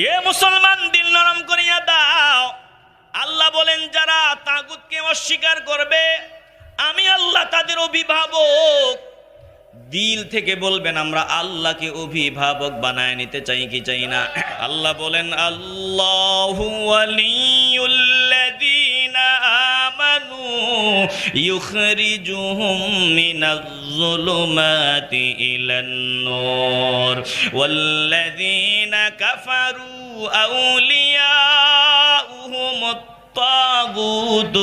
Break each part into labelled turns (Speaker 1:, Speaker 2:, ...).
Speaker 1: এ মুসলমান, দিল নরম করিয়া দাও। আল্লাহ বলেন যারা তাগুতকে অস্বীকার করবে আমি আল্লাহ তাদের অভিভাবক। দিল থেকে বলবেন আমরা আল্লাহকে অভিভাবক বানায় নিতে চাই কি চাই না? আল্লাহ বলেন আল্লাহু ওয়ালিয়ুল্লাযীনা আমানু ইউখরিজুহুম মিনাজ-যুলুমাতি ইলান-নূর ওয়াল্লাযীনা কাফারু আউলিয়াউহুমুত الطاغوت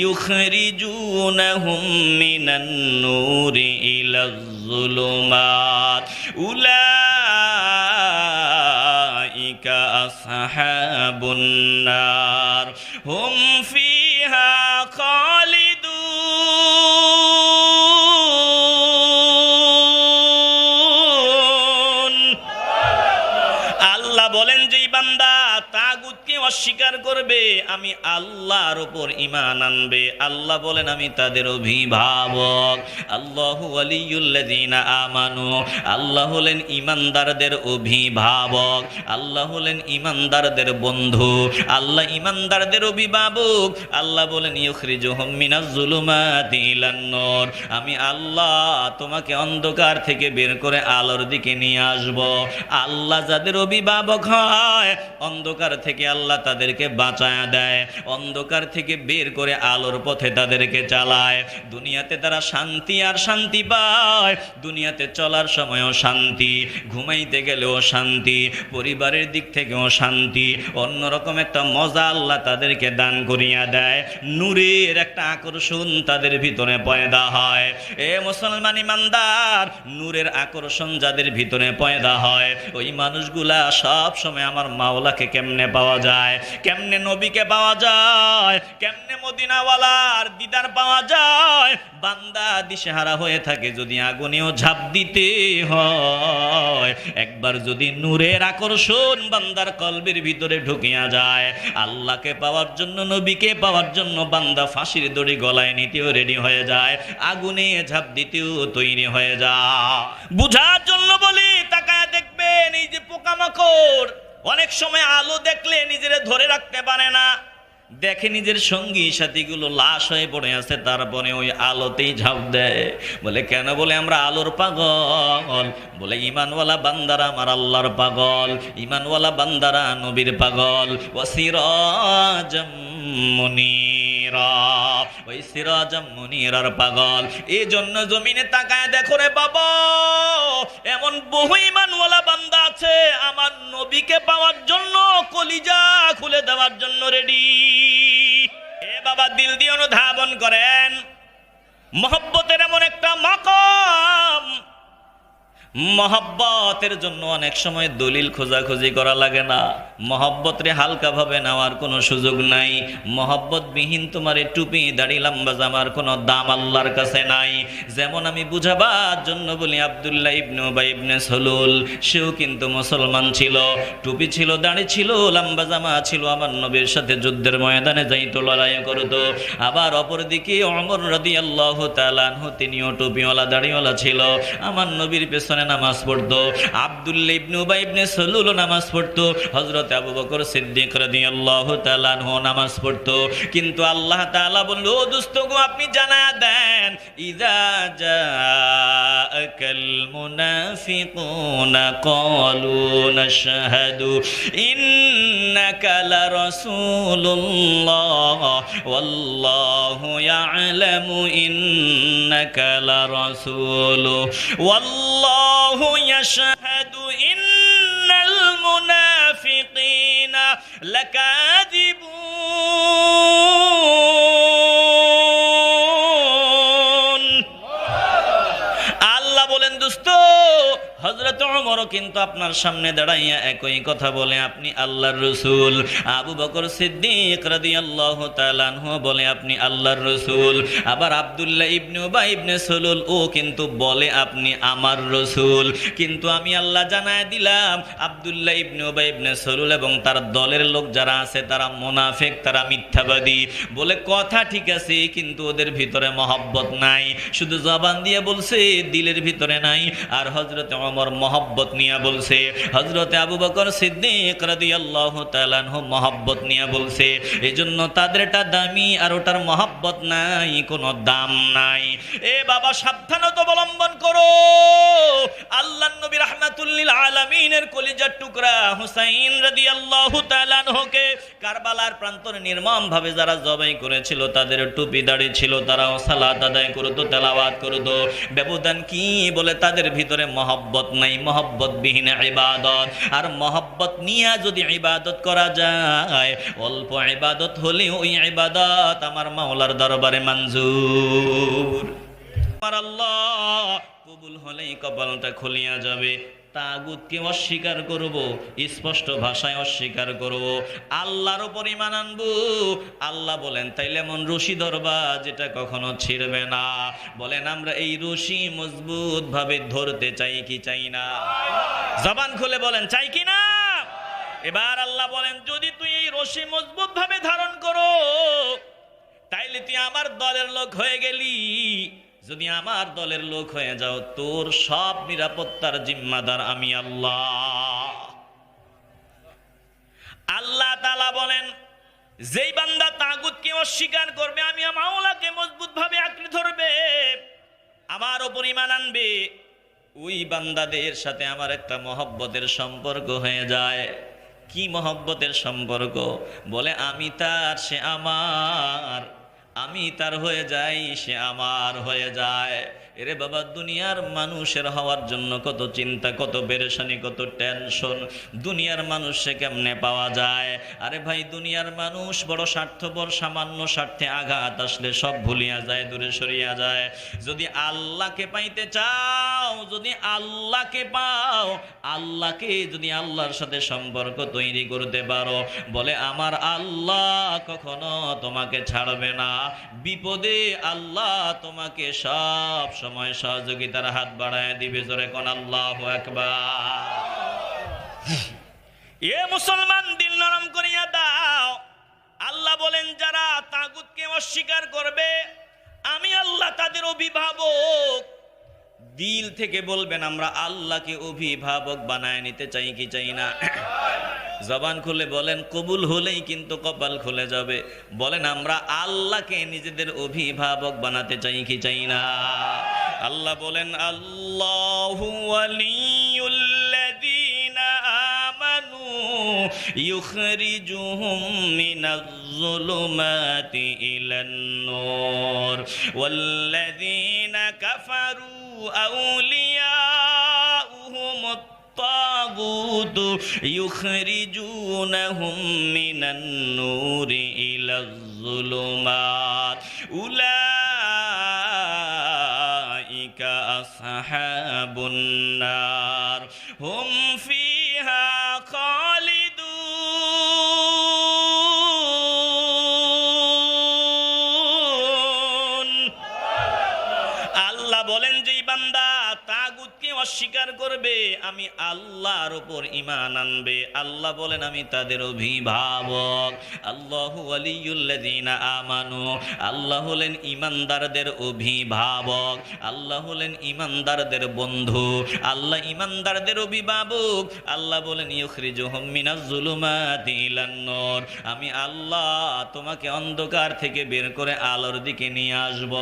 Speaker 1: يخرجونهم من النور إلى الظلمات أولئك أصحاب النار هم فيها خالدون আল্লাহ বলেন যে বান্দা তাগুতকে অস্বীকার করবে আমি আল্লাহর উপর ঈমান আনবে, আল্লাহ বলেন আমি তাদের অভিভাবক। আল্লাহু ওয়ালিয়ুল্লাযীনা আমানু, আল্লাহ হলেন ঈমানদারদের অভিভাবক, আল্লাহ হলেন ঈমানদারদের বন্ধু, আল্লাহ ঈমানদারদের অভিভাবক। আল্লাহ বলেন ইউখরিজুহুম মিনাজ-যুলুমাতি ইলান-নূর, আমি আল্লাহ তোমাকে অন্ধকার থেকে বের করে আলোর দিকে নিয়ে আসব। আল্লাহ যাদের অভিভাবক হয় অন্ধকার থেকে আল্লাহ তাদেরকে বাঁচায়া দেয়, অন্ধকার থেকে বের করে আলোর পথে তাদেরকে চালায়। দুনিয়াতে তারা শান্তি আর শান্তি পায়, দুনিয়াতে চলার সময়ও শান্তি, ঘুমাইতে গেলেও শান্তি, পরিবারের দিক থেকেও শান্তি, অন্যরকম একটা মজা আল্লাহ তাদেরকে দান করিয়া দেয়। নূরের একটা আকর্ষণ তাদের ভিতরে পয়দা হয়। এ মুসলমান ইমানদার, নূরের আকর্ষণ যাদের ভিতরে পয়দা হয় ওই মানুষগুলা সব সময় আমার মাওলাকে কেমনে পাওয়া যায়, কেমনে নবীকে পাওয়া যায়, কেমনে মদিনাওয়ালার দিদার পাওয়া যায়। বান্দা দিশেহারা হয়ে থাকে যদি আগুনেও ঝাঁপ দিতে হয়, একবার যদি নূরের আকর্ষণ বান্দার কলবের ভিতরে ঢুকিয়া যায়, আল্লাহকে পাওয়ার জন্য নবীকে পাওয়ার জন্য বান্দা ফাঁসির দড়ি গলায় নিতেও রেডি হয়ে যায়, আগুনে ঝাঁপ দিতেও তৈরি হয়ে যায়। বুঝার জন্য বলি, তাকায় দেখবেন এই যে পোকামাকড় অনেক সময় আলো দেখলে নিজেরে ধরে রাখতে পারে না, দেখে নিজের সঙ্গী সাথীগুলো লাশ হয়ে পড়ে আছে, তারপরে ওই আলোতেই ঝাঁপ দেয়। বলে কেন? বলে আমরা আলোর পাগল। বলে ইমানওয়ালা বান্দারা আমার আল্লাহর পাগল, ইমানওয়ালা বান্দারা নবীর পাগল। ওয়াসিরাজাম মুনীরা, ওই সিরাজাম মুনীরার পাগল। এই জন্য জমিনে তাকায় দেখো রে বাবা, এমন বহু ইমানওয়ালা বান্দা আছে আমার নবীকে পাওয়ার জন্য কলিজা খুলে দেওয়ার জন্য রেডি। এ বাবা, দিল দিয়ে অনুধাবন করেন, মহব্বতের এমন একটা মাকাম, মহব্বতের জন্য অনেক সময় দলিল খোঁজাখুঁজি করা লাগে না, মহব্বত রে হালকা ভাবে নেওয়ার কোনো সুযোগ নাই। মহব্বত বিহীন তোমার টুপি দাড়ি লম্বা জামার কোনো দাম আল্লাহর কাছে নাই। যেমন আমি বুঝাবার জন্য বলি, আব্দুল্লাহ ইবনে উবাই ইবনে সলুল, সেও কিন্তু মুসলমান ছিল, টুপি ছিল, দাড়ি ছিল, লম্বা জামা ছিল, আমার নবীর সাথে যুদ্ধের ময়দানে যাইতো, লড়াই করতো। আবার অপরদিকে ওমর রাদিয়াল্লাহু তাআলা আনহু, তিনিও টুপিওয়ালা দাড়িওয়ালা ছিল, আমার নবীর পেছনে নামাজ পড়তো। আব্দুল্লাহ ইবনে উবাই ইবনে সলুল নামাজ পড়তো, হযরত আবু বকর সিদ্দিক রাদিয়াল্লাহু তাআলা আনহু নামাজ পড়তো। কিন্তু আল্লাহ তাআলা বলল, ও দোস্ত গো, আপনি জানায়া দেন, ইযা জাআকাল মুনাফিকুনা ক্বালু নাশহাদু ইন্নাকা লারাসূলুল্লাহ ওয়াল্লাহু ইয়ালামু ইন্নাকা লারাসূলু ওয়াল্লাহু ইয়াশহাদু ইন্নাল মুনাফিকিনা লাকাযিবুন। আল্লাহ বলেন দোস্ত, হযরত ওমরও কিন্তু আপনার সামনে দাঁড়াইয়া একই কথা বলে, আপনি আল্লাহর রাসূল। আবু বকর সিদ্দিক রাদিয়াল্লাহু তাআলা আনহু বলে, আপনি আল্লাহর রাসূল। আবার আব্দুল্লাহ ইবনে উবাই ইবনে সলুল ও কিন্তু বলে, আপনি আমার রাসূল। কিন্তু আমি আল্লাহ জানায় দিলাম, আব্দুল্লাহ ইবনে উবাই ইবনে সলুল এবং তার দলের লোক যারা আছে তারা মুনাফিক, তারা মিথ্যাবাদী। বলে কথা ঠিক আছে, কিন্তু ওদের ভিতরে মহব্বত নাই, শুধু জবান দিয়ে বলছে, দিলের ভিতরে নাই। আর হযরত ওমর মহব্বত নিয়ে বলছে, হযরতে আবু বকর সিদ্দিক রাদিয়াল্লাহু তাআলা আনহু মহব্বত নিয়ে বলছে। এজন্য তাদেরটা দামি আর ওটার মহব্বত নাই, কোনো দাম নাই। এ বাবা সাবধানতা অবলম্বন করো। আল্লাহর নবী রাহমাতুল লিল আলামিনের কলিজার টুকরা হুসাইন রাদিয়াল্লাহু তাআলা আনহুকে কারবালার প্রান্তরে নির্মমভাবে যারা জবাই করেছিল, তাদের টুপি দাড়ি ছিল, তারাও সালাত আদায় করতো, তেলাওয়াত করতো। ব্যবধান কি? বলে তাদের ভিতরে মহব্বত নাই, মহব্বতবিহীন ইবাদত। আর মহব্বত নিয়ে যদি ইবাদত করা যায়, অল্প ইবাদত হলেও ওই ইবাদত আমার মাওলার দরবারে মঞ্জুর। আমার আল্লাহ কবুল হলেই কপালটা খুলিয়া যাবে। তাগুতকে অস্বীকার করব, স্পষ্ট ভাষায় অস্বীকার করব, আল্লাহর উপর ঈমান আনবো। আল্লাহ বলেন তাইলে এমন রশি ধরবা যেটা কখনো ছিঁড়বে না। বলেন আমরা এই রশি মজবুত ভাবে ধরতে চাই কি চাই না? জবান খুলে বলেন চাই কি না? এবার আল্লাহ বলেন যদি তুই এই রশি মজবুত ভাবে ধারণ করো, তাইলে তুই আমার দলের লোক হয়ে গেলি। যদি আমার দলের লোক হয়ে যাও, তোর সব নিরাপত্তার জিম্মাদার আমি আল্লাহ। আল্লাহ তাআলা বলেন যেই বান্দা তাগুতকে অস্বীকার করবে, আমি মাওলাকে মজবুত ভাবে আঁকড়ে ধরবে, আমার উপর ঈমান আনবে, ওই বান্দাদের সাথে আমার একটা মহব্বতের সম্পর্ক হয়ে যায়। কি মহব্বতের সম্পর্ক? বলে আমি তার, সে আমার, আমি তার হয়ে যাই, সে আমার হয়ে যায়। এরে বাবা, দুনিয়ার মানুষের হওয়ার জন্য কত চিন্তা, কত পেরেশানি, কত টেনশন। দুনিয়ার মানুষে কেমনে পাওয়া যায়? আরে ভাই, দুনিয়ার মানুষ বড় স্বার্থপর, সামান্য স্বার্থে আঘাত আসলে সব ভুলিয়া যায়, দূরে সরিয়া যায়। যদি আল্লাহকে পাইতে চাও, যদি আল্লাহকে পাও, আল্লাহকে যদি আল্লাহর সাথে সম্পর্ক তৈরি করতে পারো, বলে আমার আল্লাহ কখনো তোমাকে ছাড়বে না। বিপদে আল্লাহ তোমাকে সব সময় সহযোগিতার হাত বাড়ায় দিবে। জোরে কোন আল্লাহু আকবার। এ মুসলমান, দিল নরম করিয়া দাও। আল্লাহ বলেন যারা তাগুতকে অস্বীকার করবে, আমি আল্লাহ তাদের অভিভাবক। দিল থেকে বলবেন আমরা আল্লাহকে অভিভাবক বানায় নিতে চাই কি চাই না? জবান খুলে বলেন কবুল হলেই কিন্তু কপাল খুলে যাবে। বলেন আমরা আল্লাহকে নিজেদের অভিভাবক বানাতে চাই কি চাই না? আল্লাহ বলেন আল্লাহু ওয়ালিয়ুল্লাযীনা আমানু ইউখরিজুহুম মিনাজ-যুলুমাতি ইলান-নূর ওয়াল্লাযীনা কাফারু আউলিয়াউহুমুত الطاغوت يخرجونهم من النور إلى الظلمات أولئك أصحاب النار هم فيها خالدون আল্লাহ বলেন যে বান্দা তাগুতকে অস্বীকার করবে, আমি আল্লাহর উপর ঈমান আনবে, আল্লাহ বলেন আমি তাদের অভিভাবক। আল্লাহু ওয়ালিয়ুল্লাযীনা আমানু, আল্লাহ হলেন ঈমানদারদের অভিভাবক, আল্লাহ হলেন ঈমানদারদের বন্ধু, আল্লাহ ঈমানদারদের অভিভাবক। আল্লাহ বলেন ইউখরিজুহুম মিনাজ-যুলুমাতি ইলান-নূর, আমি আল্লাহ তোমাকে অন্ধকার থেকে বের করে আলোর দিকে নিয়ে আসব।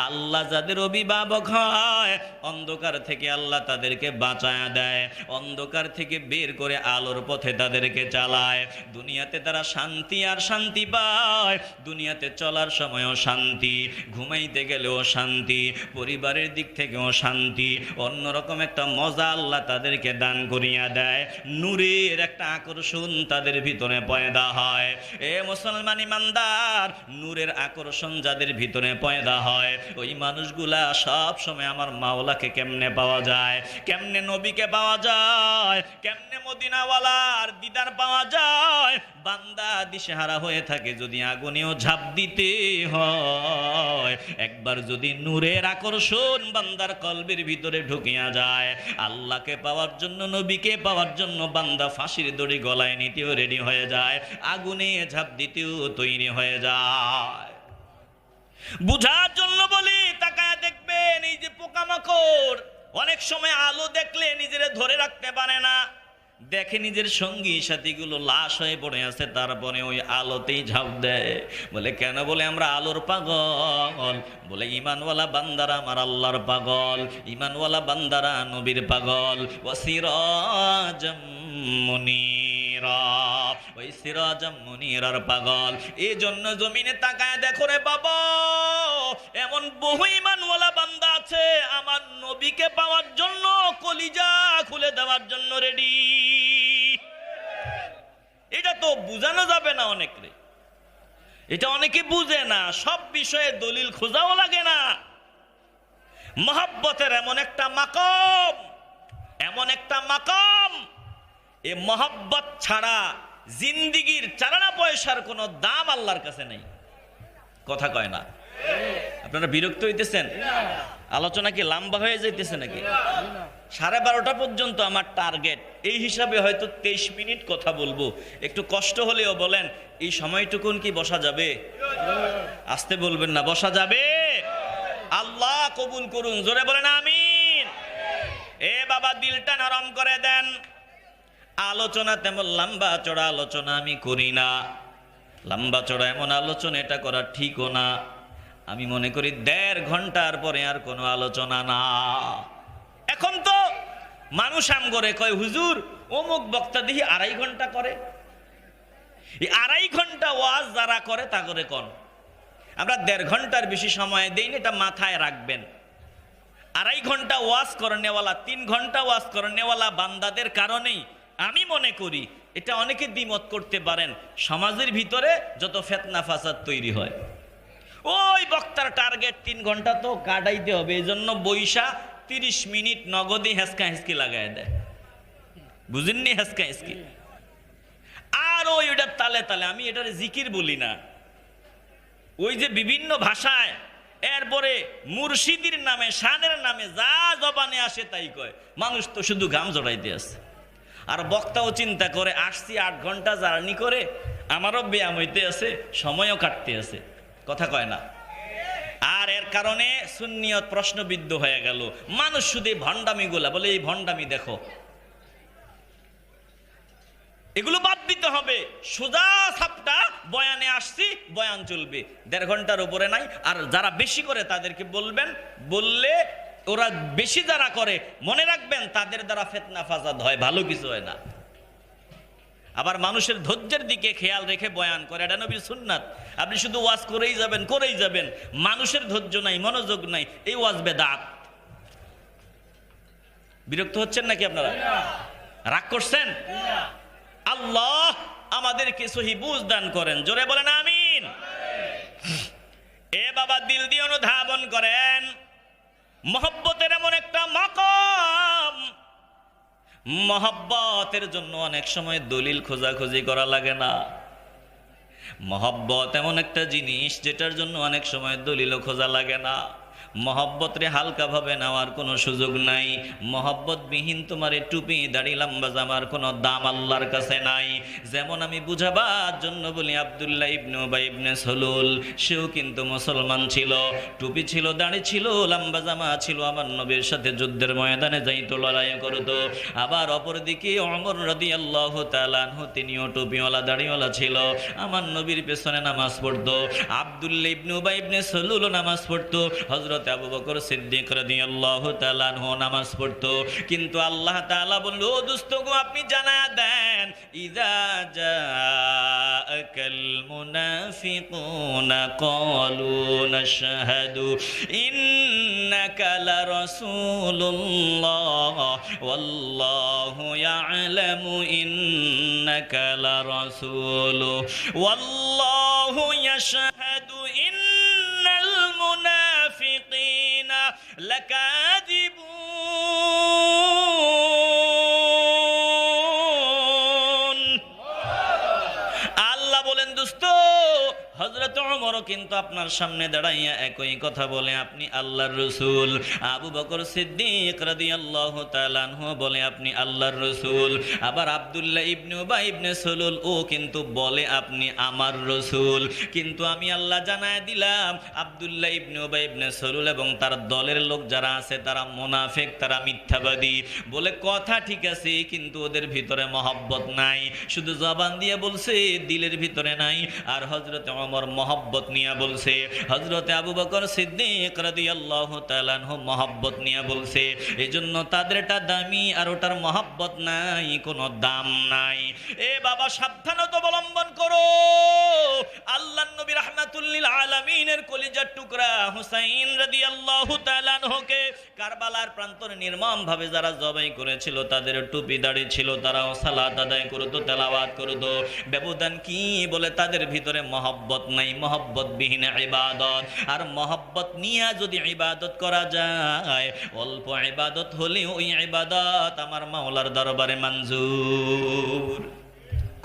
Speaker 1: আল্লাহ যাদের অভিভাবক হয়, অন্ধকার থেকে আল্লাহ তাদেরকে বাঁচায়া দেয়, অন্ধকার থেকে বের করে আলোর পথে তাদেরকে চালায়। দুনিয়াতে তারা শান্তি আর শান্তি পায়, দুনিয়াতে চলার সময়ও শান্তি, ঘুমাইতে গেলেও শান্তি, পরিবারের দিক থেকেও শান্তি, অন্যরকম একটা মজা আল্লাহ তাদেরকে দান করিয়া দেয়। নূরের একটা আকর্ষণ তাদের ভিতরে পয়দা হয়। এ মুসলমান ইমানদার, নূরের আকর্ষণ যাদের ভিতরে পয়দা হয়, ওই মানুষগুলা সব সময় আমার মাওলাকে কেমনে পাওয়া যায়, কেমনে নবীকে পাওয়া যায়, কেমনে মদিনাওয়ালার দিদার পাওয়া যায়। বান্দা দিশেহারা হয়ে থাকে, যদি আগুনেও ঝাঁপ দিতে হয়, একবার যদি নূরের আকর্ষণ বান্দার কলবের ভিতরে ঢুকিয়া যায়, আল্লাহকে পাওয়ার জন্য, নবীকে পাওয়ার জন্য বান্দা ফাঁসির দড়ি গলায় নিতেও রেডি হয়ে যায়, আগুনে ঝাঁপ দিতেও তৈরি হয়ে যায়। বুঝার জন্য বলি, তাকায় দেখবেন এই যে পোকামাকড়, অনেক সময় আলো দেখলে নিজেরে ধরে রাখতে পারে না, দেখে নিজের সঙ্গী সাথীগুলো লাশ হয়ে পড়ে আছে, তারপরে ওই আলোতেই ঝাঁপ দেয়। বলে কেন? বলে আমরা আলোর পাগল। বলে ইমানওয়ালা বান্দারা আমার আল্লাহর পাগল, ইমানওয়ালা বান্দারা নবীর পাগল। ওয়াসিরাজাম মুনীরা, ওই সিরাজাম মুনীরার পাগল। এই জন্য জমিনে তাকায় দেখো রে বাবা, এমন বহু ইমানওয়ালা বান্দা আছে আমার নবীকে পাওয়ার জন্য কলিজা খুলে দেওয়ার জন্য রেডি। এটা তো বুঝানো যাবে না অনেকে, এটা অনেকে বুঝে না। সব বিষয়ে দলিল খোঁজাও লাগে না। মহব্বতের এমন একটা মাকাম, এমন একটা মাকাম, এ মহব্বত ছাড়া জিন্দিগির চারানা পয়সার কোনো দাম আল্লাহর কাছে নেই। কথা কয় না? আপনারা বিরক্ত হইতেছেন? আলোচনা কি লম্বা হয়ে যাইতেছে নাকি? 12:30 পর্যন্ত আমার টার্গেট। এই হিসাবে হয়তো 23 মিনিট কথা বলবো। একটু কষ্ট হলেও বলেন, এই সময়টুকুন কি বসা যাবে? আসতে বলবেন না, বসা যাবে? আল্লাহ কবুল করুন, জোরে বলেন আমিন। এ বাবা দিলটা নরম করে দেন। আলোচনা তেমন লম্বা চড়া আলোচনা আমি করি না। লম্বা চড়া এমন আলোচনা এটা করা ঠিকও না। আমি মনে করি 1.5 ঘন্টার পরে আর কোনো আলোচনা না। এখন তো মানুষ আম করে কয়, হুজুর অমুক বক্তা দেখি 2.5 ঘন্টা করে। এই 2.5 ঘন্টা ওয়াজ যারা করে তা করে কোন, আমরা 1.5 ঘন্টার বেশি সময় দেই না, এটা মাথায় রাখবেন। 2.5 ঘন্টা ওয়াজ করনেওয়ালা, 3 ঘন্টা ওয়াজ করনেওয়ালা বান্দাদের কারণেই আমি মনে করি, এটা অনেকে দ্বিমত করতে পারেন, সমাজের ভিতরে যত ফিতনা ফাসাদ তৈরি হয়। ওই বক্তার টার্গেট 3 ঘন্টা তো কাটাইতে হবে, এই জন্য বৈশা 30 মিনিট নগদে হেসকা হেসকি লাগাই দেয়। বুঝেননি? হেসকা হেসকি। আর ওইটার তালে তালে, আমি এটার জিকির বলি না, ওই যে বিভিন্ন ভাষায় এরপরে মুর্শিদির নামে শানের নামে যা জবানে আসে তাই কয়। মানুষ তো শুধু ঘাম জড়াইতে আছে। আর বক্তাও চিন্তা করে, আসছি 8 ঘন্টা জার্নি করে, আমারও ব্যায়াম হইতে আছে, সময়ও কাটতে আছে। কথা কয় না? আর এর কারণে সুন্নিয়ত প্রশ্নবিদ্ধ হয়ে গেল। মানুষ শুধু ভণ্ডামিগুলা বলে, এই ভণ্ডামি দেখো। এগুলো বাদ দিতে হবে। সোজা সাপটা বয়ানে আসছি, বয়ান চলবে, 1.5 ঘন্টার উপরে নাই। আর যারা বেশি করে তাদেরকে বলবেন, বললে ওরা বেশি যারা করে মনে রাখবেন তাদের দ্বারা ফিতনা ফাসাদ হয়, ভালো কিছু হয় না। আবার মানুষের ধৈর্যের দিকে খেয়াল রেখে বয়ান করে, এটা নবীর সুন্নাত। আপনি শুধু ওয়াজ করেই যাবেন, মানুষের ধৈর্য নাই, মনোযোগ নাই, এই ওয়াজ বেদাত। বিরক্ত হচ্ছেন নাকি আপনারা? রাগ করছেন? আল্লাহ আমাদেরকে সহি বুঝ দান করেন, জোরে বলেন আমিন। এ বাবা দিল দিয়ে অনুধাবন করেন, মহব্বতের এমন একটা মাকাম, মহব্বতের জন্য অনেক সময় দলিল খোঁজাখুঁজি করা লাগে না। মহব্বত এমন একটা জিনিস যেটার জন্য অনেক সময় দলিলও খোঁজা লাগে না। মহব্বত রে হালকা ভাবে নেওয়ার কোনো সুযোগ নাই। মহব্বত বিহীন তোমার টুপি দাড়ি লম্বা জামার কোনো দাম আল্লাহর কাছে নাই। যেমন আমি বুঝাবার জন্য বলি, আব্দুল্লাহ ইবনে উবাই ইবনে সলুল, সেও কিন্তু মুসলমান ছিল, টুপি ছিল, দাড়ি ছিল, লম্বা জামা ছিল, আমার নবীর সাথে যুদ্ধের ময়দানে যাইতো, লড়াই করতো। আবার অপরদিকে ওমর রাদিয়াল্লাহু তাআলা আনহু, তিনিও টুপিওয়ালা দাড়িওয়ালা ছিল, আমার নবীর পেছনে নামাজ পড়তো। আব্দুল্লাহ ইবনে উবাই ইবনে সলুলও নামাজ পড়তো, হযরত আবু বকর সিদ্দিক রাদিয়াল্লাহু তাআলা আনহু নামাজ পড়তো। কিন্তু আল্লাহ তাআলা বলল, ও দোস্ত গো, আপনি জানায়া দেন, ইযা জাআকাল মুনাফিকুনা ক্বালু নাশহাদু ইন্নাকা লারাসূলুল্লাহ ওয়াল্লাহু ইয়ালামু ইন্নাকা লারাসূলু ওয়াল্লাহু ইয়াশহাদু ইন্নাল মুনাফিকিনা লাকাযিবুন। আল্লাহ বলেন, দোস্ত, হযরত ওমরও কিন্তু আপনার সামনে দাঁড়াইয়া একই কথা বলে, আপনি আল্লাহর রাসূল। আবু বকর সিদ্দিক রাদিয়াল্লাহু তাআলা আনহু বলে, আপনি আল্লাহর রাসূল। আবার আব্দুল্লাহ ইবনে উবাই ইবনে সালুল ও কিন্তু বলে, আপনি আমার রাসূল। কিন্তু আমি আল্লাহ জানায় দিলাম, আব্দুল্লাহ ইবনে উবাই ইবনে সালুল এবং তার দলের লোক যারা আছে তারা মুনাফিক, তারা মিথ্যাবাদী। বলে কথা ঠিক আছে, কিন্তু ওদের ভিতরে মহব্বত নাই, শুধু জবান দিয়ে বলছে, দিলের ভিতরে নাই। আর হযরতে ওমর মহব্বত নিয়ে বলছে, হযরতে আবু বকর সিদ্দিক রাদিয়াল্লাহু তাআলা আনহু মহব্বত নিয়ে বলছে। এজন্য তাদেরটা দামি আর ওটার মহব্বত নাই, কোনো দাম নাই। এ বাবা, সাবধানতা অবলম্বন করো। আল্লাহর নবী রাহমাতুল লিল আলামিনের কলিজার টুকরা হুসাইন রাদিয়াল্লাহু তাআলা আনহুকে কারবালার প্রান্তরে নির্মমভাবে যারা জবাই করেছিল, তাদের টুপি দাড়ি ছিল, তারাও সালাত আদায় করতো, তেলাওয়াত করতো। ব্যবধান কি? বলে তাদের ভিতরে মহব্বত নাই, মহব্বতবিহীন ইবাদত। আর মহব্বত নিয়ে যদি ইবাদত করা যায়, অল্প ইবাদত হলেও ওই ইবাদত আমার মাওলার দরবারে মঞ্জুর।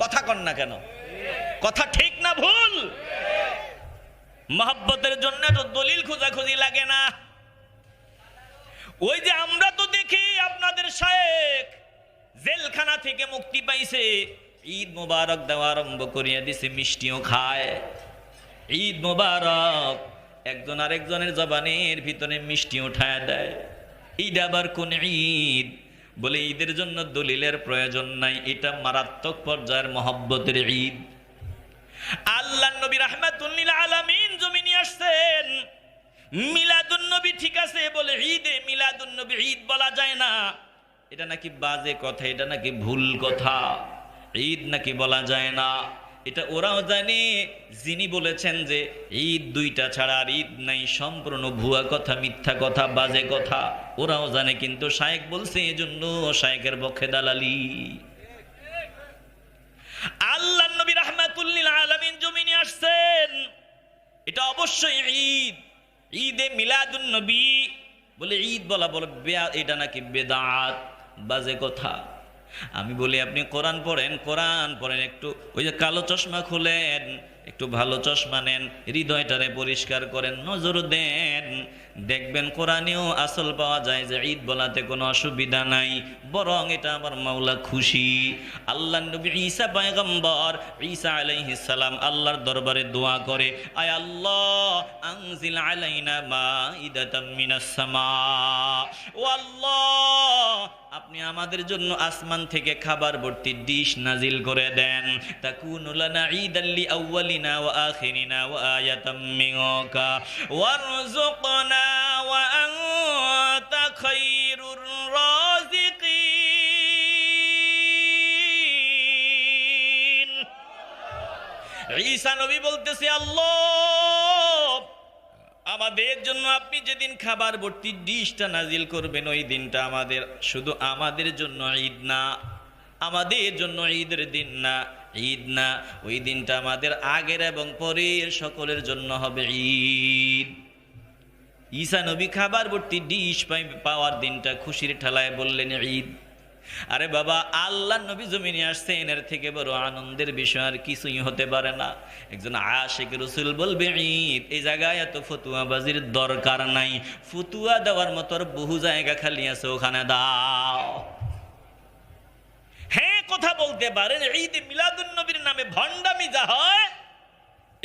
Speaker 1: কথা কন না কেন? কথা ঠিক না ভুল? মহব্বতের জন্য তো দলিল খোঁজাখুঁজি লাগে না। ওই যে আমরা তো দেখি আপনাদের শায়েখ জেলখানা থেকে মুক্তি পাইছে, ঈদ মোবারক দেওয়া আরম্ভ করিয়া দিছে, মিষ্টিও খায়। ঈদ মোবারক, একজন আরেকজনের জবানের ভিতরে মিষ্টি উঠায় দেয়। ঈদ আবার কোন ঈদ? বলে ঈদের জন্য দলিলের প্রয়োজন নাই, এটা মারাত্মক পর্যায়ের মহব্বতের ঈদ। আল্লাহর নবী রাহমাতুল লিল আলামিন জমিনে আসছেন, মিলাদুন নবী ঠিক আছে, বলে ঈদে মিলাদুন নবী ঈদ বলা যায় না, এটা নাকি বাজে কথা, এটা নাকি ভুল কথা, ঈদ নাকি বলা যায় না। এটা ওরাও জানে, যিনি বলেছেন যে ঈদ দুইটা ছাড়া আর ঈদ নাই, সম্পূর্ণ ভুয়া কথা, মিথ্যা কথা, বাজে কথা, ওরাও জানে। কিন্তু শায়েখ বলছে, এজন্য শায়েখের পক্ষে দালালি। আল্লাহর নবী রাহমাতুল লিল আলামিন জমিনে আসছেন, এটা অবশ্যই ঈদ। ঈদে মিলাদুন নবী বলে ঈদ বলা, বলে এটা নাকি বেদাত, বাজে কথা। আমি বলি, আপনি কোরআন পড়েন, কোরআন পড়েন, একটু ওই যে কালো চশমা খুলেন, একটু ভালো চশমা নেন, হৃদয়টারে পরিষ্কার করেন, নজর দেন, দেখবেন কোরআনেও আসল পাওয়া যায় যে ঈদ বলাতে কোনো অসুবিধা নাই, বরং এটা আমার মাওলা খুশি। আল্লাহর নবী ঈসা পয়গম্বর, ঈসা আলাইহিস সালাম আল্লাহর দরবারে দোয়া করে, আয় আল্লাহ আনজিল আলাইনা মাইদাতাম মিনাস সামা। ও আল্লাহ, আপনি আমাদের জন্য আসমান থেকে খাবার ভর্তি ডিশ নাজিল করে দেন। তাকুনু লানা ঈদাল লিআউয়ালিনা ওয়া আখিরিনা ওয়া আয়াতাম মিনকা ওয়ারযুকনা ওয়া আনতা খায়রুর রাযিকিন। ঈসা নবী বলতেছে, আল্লাহ আমাদের জন্য আপনি যেদিন খাবার ভর্তি ডিশটা নাজিল করবেন, ওই দিনটা আমাদের শুধু আমাদের জন্য ঈদ না, আমাদের জন্য ঈদের দিন না, ঈদ না, ওই দিনটা আমাদের আগের এবং পরের সকলের জন্য হবে ঈদ। ঈসা নবী খাবার ভর্তি ডিশ পাওয়ার দিনটা খুশির ঠেলায় বললেন ঈদ। আরে বাবা, আল্লাহর নবী জমিনে আসছেন, এর থেকে বড় আনন্দের বিষয় আর কিছুই হতে পারে না। একজন আশিক রাসূল বলবে ঈদ, এই জায়গায় এত ফতুয়াবাজির দরকার নাই, ফতুয়া দেওয়ার মতো বহু জায়গা খালি আছে, ওখানে দাও। হ্যাঁ, কথা বলতে পারেন, ঈদ মিলাদুন নবীর নামে ভণ্ডামি যা হয়,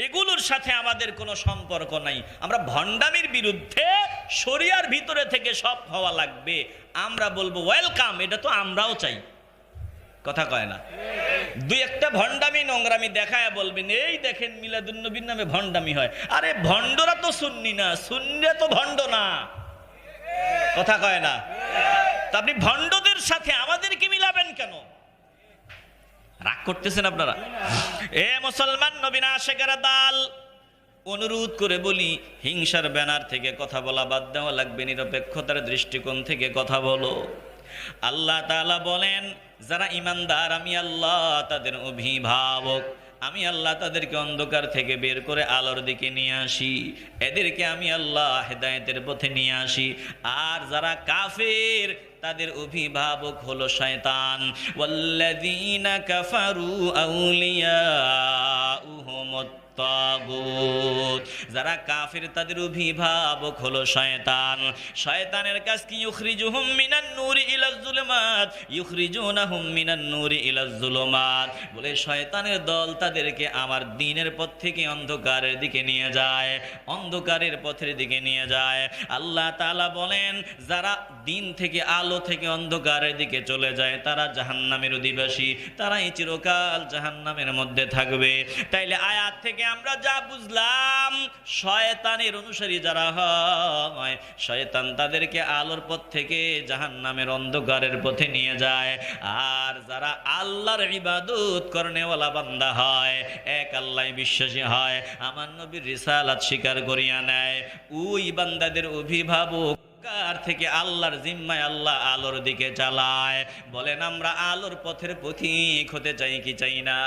Speaker 1: এগুলোর সাথে আমাদের কোনো সম্পর্ক নাই। আমরা ভণ্ডামির বিরুদ্ধে, শরিয়ার ভিতরে থেকে সব হওয়া লাগবে। আমরা বলবো ওয়েলকাম, এটা তো আমরাও চাই। কথা কয় না? দুই একটা ভণ্ডামি নোংরামি দেখায় বলবেন, এই দেখেন মিলাদুন নবীর নামে ভণ্ডামি হয়। আরে ভণ্ডরা তো সুন্নি না, সুন্নিরা তো ভণ্ড না। কথা কয় না? তা আপনি ভণ্ডদের সাথে আমাদেরকে মিলাবেন কেন? রাগ করতেছেন আপনারা? এ মুসলমান নবীন আশিকেরা দাল, অনুরোধ করে বলি, হিংসার ব্যানার থেকে কথা বলা বাদ দেওয়া লাগবে, নিরপেক্ষতার দৃষ্টিকোণ থেকে কথা বলো। আল্লাহ তাআলা বলেন, যারা ঈমানদার আমি আল্লাহ তাদের অভিভাবক, আমি আল্লাহ তাদেরকে অন্ধকার থেকে বের করে আলোর দিকে নিয়ে আসি, এদেরকে আমি আল্লাহ হেদায়েতের পথে নিয়ে আসি। আর যারা কাফের তাদের অভিভাবক হলো শয়তান। ওয়াল্লাযীনা কাফারু আউলিয়াউহুমুত তাগুত। যারা কাফির তাদের অভিভাবক হলো শয়তান। শয়তানের কাজ কি? ইউখরিজুহুম মিনান নূরি ইলাজ যুলুমাত ইউখরিজুনাহুম মিনান নূরি ইলাজ যুলুমাত। বলে শয়তানের দল তাদেরকে আমার দ্বীনের পথ থেকে অন্ধকারের দিকে নিয়ে যায়, অন্ধকারের পথের দিকে নিয়ে যায়। আল্লাহ তাআলা বলেন যারা দিন থেকে আলো থেকে অন্ধকারের দিকে চলে যায় তারা জাহান্নামের অধিবাসী, তারাই চিরকাল জাহান্নামের মধ্যে থাকবে। তাইলে আয়াত থেকে আমরা যা বুঝলাম, শয়তানের অনুসারী যারা হয় শয়তান তাদেরকে আলোর পথ থেকে জাহান্নামের অন্ধকারের পথে নিয়ে যায়। আর যারা আল্লাহর ইবাদত করনেওয়ালা বান্দা হয়, এক আল্লাহ বিশ্বাসী হয়, আমার নবীর রিসালাত স্বীকার করিয়া নেয়, ওই বান্দাদের অভিভাবক থেকে আল্লাহর জিম্মায় আল্লাহ আলোর দিকে চালায়। বলেন আমরা আলোর পথের পথিক হতে চাই কি চাই না?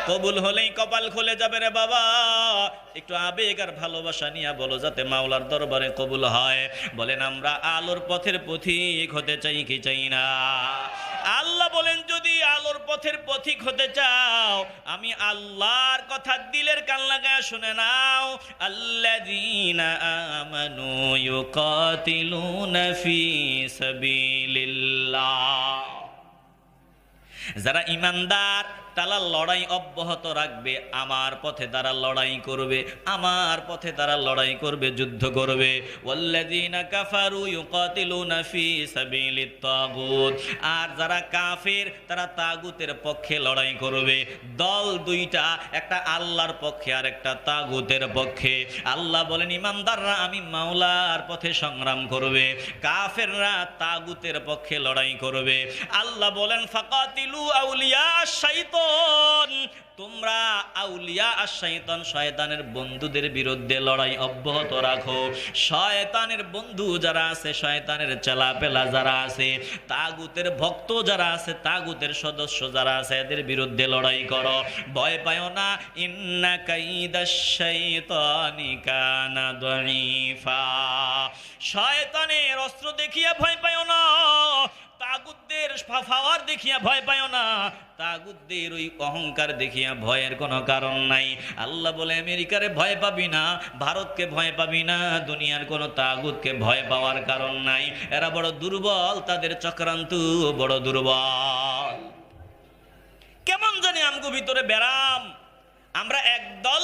Speaker 1: কবুল হলেই কপাল খুলে যাবে রে বাবা। একটু আবেগ আর ভালোবাসা নিয়ে বলো যাতে মাওলার দরবারে কবুল হয়। বলেন আমরা আলোর পথের পথিক হতে চাই কি চাই না? আল্লাহ বলেন যদি আলোর পথের পথিক হতে চাও, আমি আল্লাহর কথা দিলের কান লাগায় শুনে নাও। আল্লাযীনা আমানু ইউকাতিলুনা ফি সাবিলিল্লাহ। যারা ঈমানদার তারা লড়াই অব্যাহত রাখবে, আমার পথে তারা লড়াই করবে, আমার পথে তারা লড়াই করবে, যুদ্ধ করবে। ওয়াল্লাযীনা কাফারু ইউকাতিলুনা ফি সাবিলিত তাগুত। আর যারা কাফির তারা তাগুতের পক্ষে লড়াই করবে। দল দুইটা, একটা আল্লাহর পক্ষে আর একটা তাগুতের পক্ষে। আল্লাহ বলেন ঈমানদাররা আমি মাওলার পথে সংগ্রাম করবে, কাফেররা তাগুতের পক্ষে লড়াই করবে। আল্লাহ বলেন ফাকাতিলু আউলিয়া শাইতান। তোমরা আউলিয়া আর শয়তান শয়তানের বন্ধুদের বিরুদ্ধে লড়াই অব্যাহত রাখো। শয়তানের বন্ধু যারা আছে, শয়তানের চেলাপেলা যারা আছে, তাগুতের ভক্ত যারা আছে, তাগুতের সদস্য যারা আছে, এদের বিরুদ্ধে লড়াই করো। ভয় পাও না। ইন্না কাইদাশ শাইতানি কানা দাঈফা। শয়তানের অস্ত্র দেখিয়া ভয় পাও না, তাগুতদের পাওয়ার দেখিয়া ভয় পাও না, তাগুতদের ওই অহংকার দেখিয়া ভয়ের কোনো কারণ নাই। আল্লাহ বলে আমেরিকারে ভয় পাবি না, ভারতকে ভয় পাবি না, দুনিয়ার কোনো তাগুতকে ভয় পাওয়ার কারণ নাই। এরা বড় দুর্বল, তাদের চক্রান্ত বড় দুর্বল। কেমন জানি আমগো ভিতরে ব্যারাম। আমরা একদল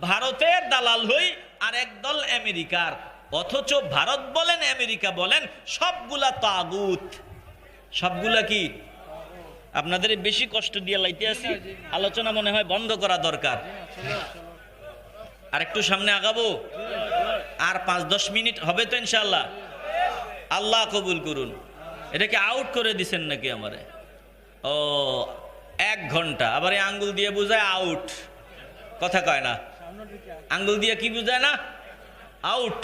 Speaker 1: ভারতের দালাল হই আর একদল আমেরিকার, অথচ ভারত বলেন আমেরিকা বলেন সবগুলা তাগুত। সবগুলা কি? আপনাদের বেশি কষ্ট দিয়ে লাইতে আছি, আলোচনা মনে হয় বন্ধ করা দরকার। আর একটু সামনে আগাবো, আর 5-10 মিনিট হবে তো ইনশাআল্লাহ। আল্লাহ কবুল করুন। এটাকে আউট করে দিছেন নাকি আমারে? ও 1 ঘন্টা। আবার এই আঙ্গুল দিয়ে বুঝায় আউট, কথা কয় না। আঙ্গুল দিয়ে কি বুঝায় না? আউট।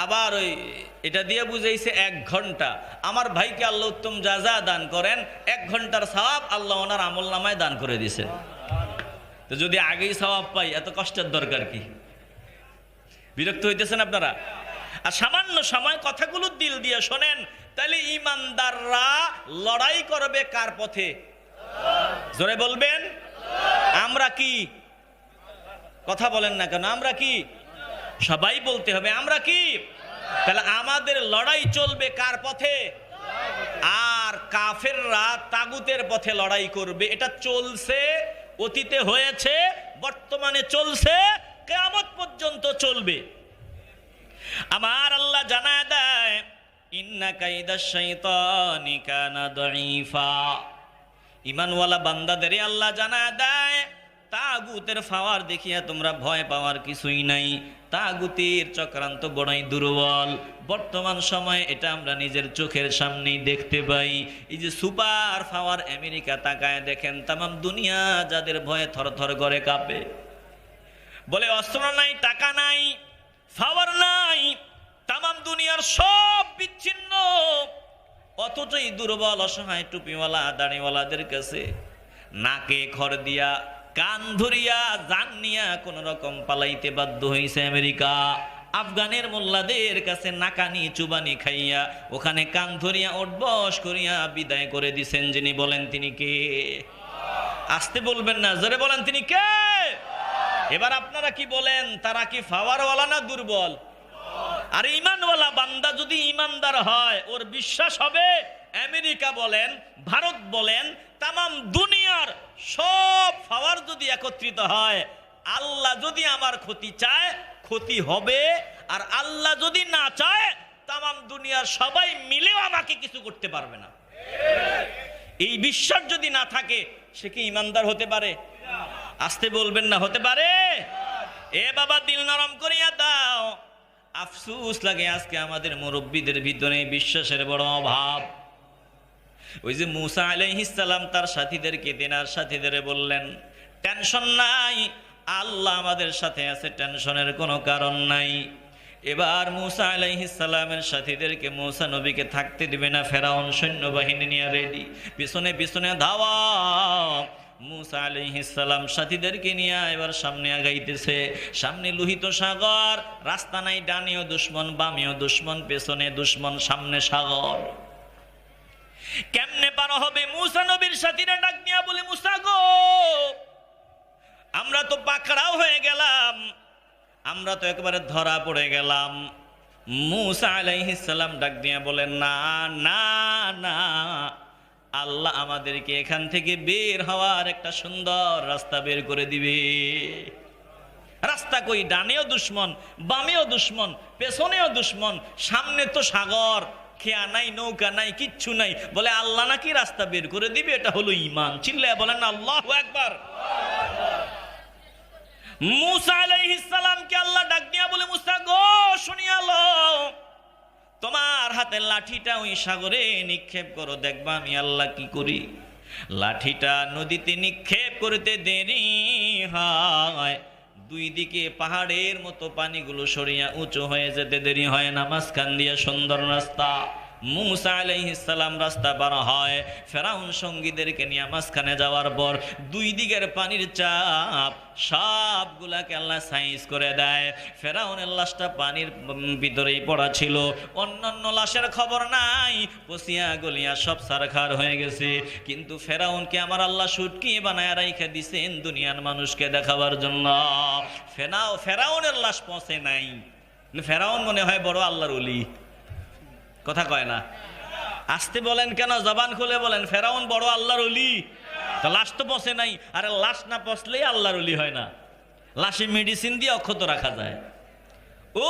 Speaker 1: আবার ওই এটা দিয়ে বুঝাইছে 1 ঘন্টা। আমার ভাইকে আল্লাহ উত্তম জাযা দান করেন, 1 ঘন্টার সওয়াব আল্লাহ ওনার আমল নামায় দান করে দিয়েছেন। তো যদি আগেই সওয়াব পাই এত কষ্টের দরকার কি? বিরক্ত হইতেছেন আপনারা? আর সামান্য সময় কথাগুলো দিল দিয়ে শোনেন, তাহলে ঈমানদাররা লড়াই করবে কার পথে? জোরে বলবেন। আমরা কি? কথা বলেন না কেন? আমরা কি? সবাই বলতে হবে আমরা কি? তাহলে আমাদের লড়াই চলবে কার পথে? আর কাফেররা তাগুতের পথে লড়াই করবে। এটা চলছে, অতীতে হয়েছে, বর্তমানে চলছে, কিয়ামত পর্যন্ত চলবে। আমার আল্লাহ জানায় দেয় ইন্না কাইদাশ শাইতানি কানা দাঈফা। ঈমানওয়ালা বান্দাদের আল্লাহ জানায় দেয় তাগুতের পাওয়ার দেখিয়া তোমরা ভয় পাওয়ার কিছুই নাই। তাগুতের চক্রান্ত বড়ই দুর্বল। বর্তমান সময়ে এটা আমরা নিজের চোখের সামনেই দেখতে পাই। এই যে সুপার পাওয়ার আমেরিকা, তাকায় দেখেন তামাম দুনিয়া যাদের ভয়ে থরথর করে কাঁপে। বলে অস্ত্র নাই, টাকা নাই, পাওয়ার নাই, তামাম দুনিয়ার সব বিচ্ছিন্ন, অথচ এই দুর্বল অসহায় টুপিওয়ালা দাড়িওয়ালাদের কাছে নাকে খড় দিয়া কান ধরিয়া জান নিয়া কোন রকম পালাইতে বাধ্য হয়েছে আমেরিকা। আফগানের মোল্লাদের কাছে নাকানি চুবানি খাইয়া ওখানে কান ধরিয়া ওঠবস করিয়া বিদায় করে দিছেন। যিনি বলেন তিনি কে? আসতে বলবেন না, জোরে বলেন তিনি কে? এবার আপনারা কি বলেন, তারা কি পাওয়ারওয়ালা না দুর্বল? আর ইমানওয়ালা বান্দা যদি ইমানদার হয়, ওর বিশ্বাস হবে আমেরিকা বলেন, ভারত বলেন, তামাম দুনিয়ার সব পাওয়ার যদি একত্রিত হয়, আল্লাহ যদি আমার ক্ষতি চায় ক্ষতি হবে, আর আল্লাহ যদি না চায় তামাম দুনিয়ার সবাই মিলেও আমাকে কিছু করতে পারবে না। এই বিশ্বাস যদি না থাকে, সে কি ইমানদার হতে পারে? আসতে বলবেন না, হতে পারে? এ বাবা, দিল নরম করিয়া দাও। আফসোস লাগে আজকে আমাদের মুরব্বীদের ভিতরে বিশ্বাসের বড় অভাব। ওই যে মুসা আলাইহিস সালাম তার সাথীদেরকে, তেনার সাথীদের বললেন, টেনশন নাই, আল্লাহ আমাদের সাথে আছে, টেনশনের কোনো কারণ নাই। এবার মুসা আলাইহিস সালামের সাথীদেরকে, মুসা নবীকে থাকতে দিবে না, ফেরাউন সৈন্যবাহিনী নিয়ে রেডি, পিছনে পিছনে ধাওয়া। মুসা আলাইহিস সালাম সাথীদেরকে নিয়ে এবার সামনে আগাইতেছে। সামনে লোহিত সাগর, রাস্তা নাই, ডানেও দুশ্মন, বামেও দুশ্মন, পেছনে দুশ্মন, সামনে সাগর। কেমনে পার হবে? মুসা নবীর সাথীরা ডাক দিয়া বলে, মুসা গো, আমরা তো পাকড়াও হয়ে গেলাম, আমরা তো একেবারে ধরা পড়ে গেলাম। মুসা আলাইহিস সালাম ডাক দিয়া বলেন, না না না, আল্লাহ আমাদেরকে এখান থেকে বের হওয়ার একটা সুন্দর রাস্তা বের করে দিবে। রাস্তা কই? ডানেও দুশ্মন, বামেও দুশ্মন, পেছনেও দুশ্মন, সামনে তো সাগর, খেয়া নাই, নৌকা নাই, কিচ্ছু নাই। বলে আল্লাহ নাকি রাস্তা বের করে দিবে, এটা হলো ঈমান। চিল্লায়া বলেন আল্লাহু আকবার। মুসা আলাইহিস সালামকে আল্লাহ ডাক দিয়া বলে, মুসা গো, শুনিয়া লও, তোমার হাতের লাঠিটা ওই সাগরে নিক্ষেপ করো, দেখবা আমি আল্লাহ কি করি। লাঠিটা নদীতে নিক্ষেপ করতে দেরি হয়, দুই দিকে পাহাড়ের মতো পানিগুলো সরিয়া উঁচু হয়ে যেতে দেরি হয় না, মাঝখান দিয়ে সুন্দর রাস্তা। মুসা আলাইহিস সালাম রাস্তা পার হয়, ফেরাউন সঙ্গীদেরকে নিয়ে মাঝখানে যাওয়ার পর দুই দিকের পানির চাপ সবগুলাকে আল্লাহ সাইজ করে দেয়। ফেরাউনের লাশটা পানির ভিতরেই পড়া ছিল, অন্যান্য লাশের খবর নাই, পচিয়া গলিয়া সব সারখার হয়ে গেছে। কিন্তু ফেরাউনকে আমার আল্লাহ শুটকি বানায় রাইখা দিছেন দুনিয়ার মানুষকে দেখাবার জন্য। ফেরাউনের লাশ পচে নাই। ফেরাউন মনে হয় বড় আল্লাহর ওলি, কথা কয় না। আসতে বলেন কেন, জবান খুলে বলেন, ফেরাউন বড় আল্লাহর ওলি? তো লাশ তো পচে নাই। আরে লাশ না পচলেই আল্লাহর ওলি হয় না, লাশে মেডিসিন দিয়ে অক্ষত রাখা যায়।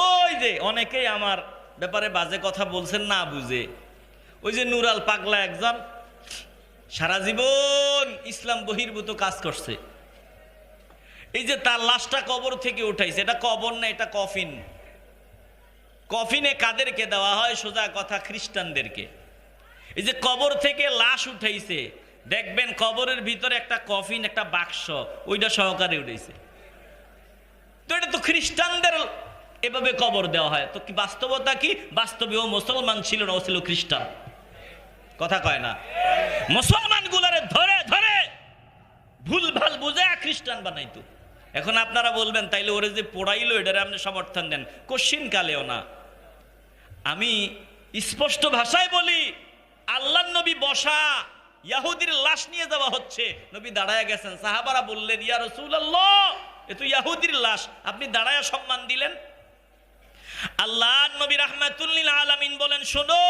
Speaker 1: ওই যে অনেকেই আমার ব্যাপারে বাজে কথা বলছেন না বুঝে, ওই যে নুরাল পাগলা একজন সারা জীবন ইসলাম বহির্ভূত কাজ করছে, এই যে তার লাশটা কবর থেকে উঠাইছে, এটা কবর না, এটা কফিন। কফিনে কাদেরকে দেওয়া হয়? সোজা কথা, খ্রিস্টানদেরকে। এই যে কবর থেকে লাশ উঠাইছে, দেখবেন কবরের ভিতরে একটা কফিন, একটা বাক্স, ওইটা সহকারে উঠেছে। তো এটা তো খ্রিস্টানদের এভাবে কবর দেওয়া হয়। তো কি বাস্তবতা কি? বাস্তবে ও মুসলমান ছিল না, ও ছিল খ্রিস্টান। কথা কয় না। মুসলমান গুলারে ধরে ধরে ভুল ভাল বুঝে খ্রিস্টান বানাইতো। এখন আপনারা বলবেন, তাইলে ওরে যে পোড়াইলো এটারে আপনি সমর্থন দেন? কোশ্চিন কালেও না। আমি স্পষ্ট ভাষায় বলি, আল্লাহর নবী বসা, ইয়াহুদির লাশ নিয়ে যাওয়া হচ্ছে, নবী দাঁড়ায় গেছেন, সাহাবারা বললেন, ইয়া রাসূলুল্লাহ, এ তো ইয়াহুদির লাশ, আপনি দাঁড়ায় সম্মান দিলেন? আল্লাহর নবী রাহমাতুল লিল আলামিন বলেন, শোনো,